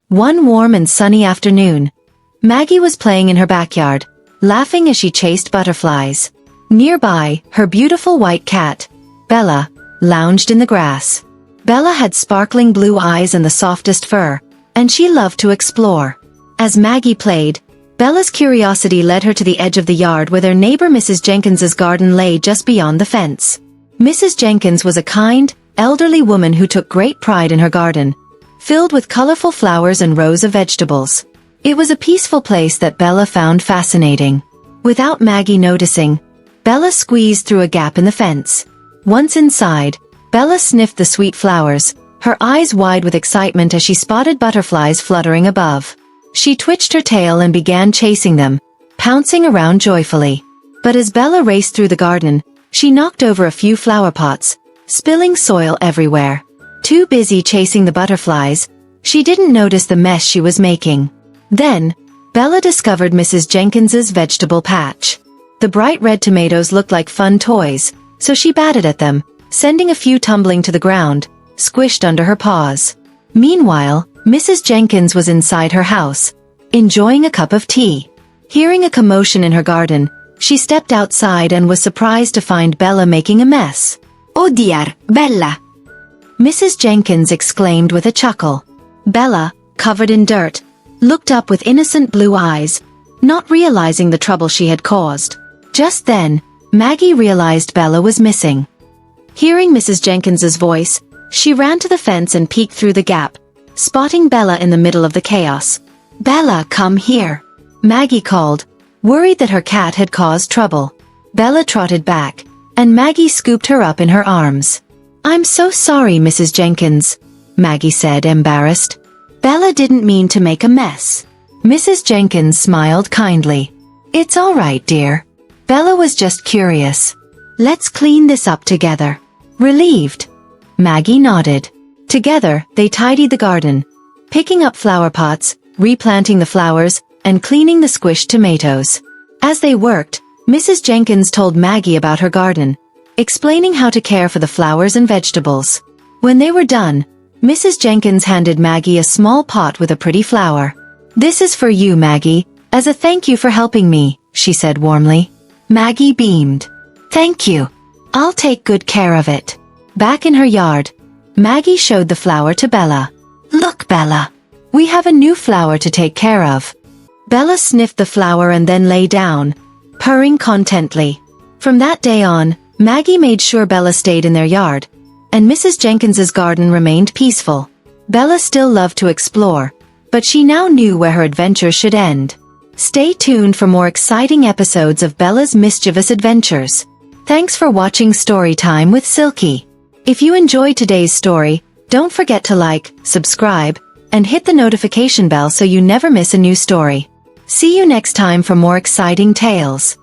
One warm and sunny afternoon, Maggie was playing in her backyard, laughing as she chased butterflies. Nearby, her beautiful white cat, Bella, lounged in the grass. Bella had sparkling blue eyes and the softest fur, and she loved to explore. As Maggie played, Bella's curiosity led her to the edge of the yard where their neighbor Mrs. Jenkins's garden lay just beyond the fence. Mrs. Jenkins was a kind, elderly woman who took great pride in her garden, filled with colorful flowers and rows of vegetables. It was a peaceful place that Bella found fascinating. Without Maggie noticing, Bella squeezed through a gap in the fence. Once inside, Bella sniffed the sweet flowers, her eyes wide with excitement as she spotted butterflies fluttering above. She twitched her tail and began chasing them, pouncing around joyfully. But as Bella raced through the garden, she knocked over a few flower pots, spilling soil everywhere. Too busy chasing the butterflies, she didn't notice the mess she was making. Then, Bella discovered Mrs. Jenkins's vegetable patch. The bright red tomatoes looked like fun toys, so she batted at them, sending a few tumbling to the ground, squished under her paws. Meanwhile, Mrs. Jenkins was inside her house, enjoying a cup of tea. Hearing a commotion in her garden, she stepped outside and was surprised to find Bella making a mess. "Oh dear, Bella!" Mrs. Jenkins exclaimed with a chuckle. Bella, covered in dirt, looked up with innocent blue eyes, not realizing the trouble she had caused. Just then, Maggie realized Bella was missing. Hearing Mrs. Jenkins's voice, she ran to the fence and peeked through the gap, spotting Bella in the middle of the chaos. "Bella, come here," Maggie called, worried that her cat had caused trouble. Bella trotted back, and Maggie scooped her up in her arms. "I'm so sorry, Mrs. Jenkins," Maggie said, embarrassed. "Bella didn't mean to make a mess." Mrs. Jenkins smiled kindly. "It's all right, dear. Bella was just curious. Let's clean this up together." Relieved, Maggie nodded. Together, they tidied the garden, picking up flower pots, replanting the flowers, and cleaning the squished tomatoes. As they worked, Mrs. Jenkins told Maggie about her garden, explaining how to care for the flowers and vegetables. When they were done, Mrs. Jenkins handed Maggie a small pot with a pretty flower. "This is for you, Maggie, as a thank you for helping me," she said warmly. Maggie beamed. "Thank you. I'll take good care of it." Back in her yard, Maggie showed the flower to Bella. "Look, Bella. We have a new flower to take care of." Bella sniffed the flower and then lay down, purring contently. From that day on, Maggie made sure Bella stayed in their yard, and Mrs. Jenkins's garden remained peaceful. Bella still loved to explore, but she now knew where her adventures should end. Stay tuned for more exciting episodes of Bella's mischievous adventures. Thanks for watching Storytime with Silky. If you enjoyed today's story, don't forget to like, subscribe, and hit the notification bell so you never miss a new story. See you next time for more exciting tales.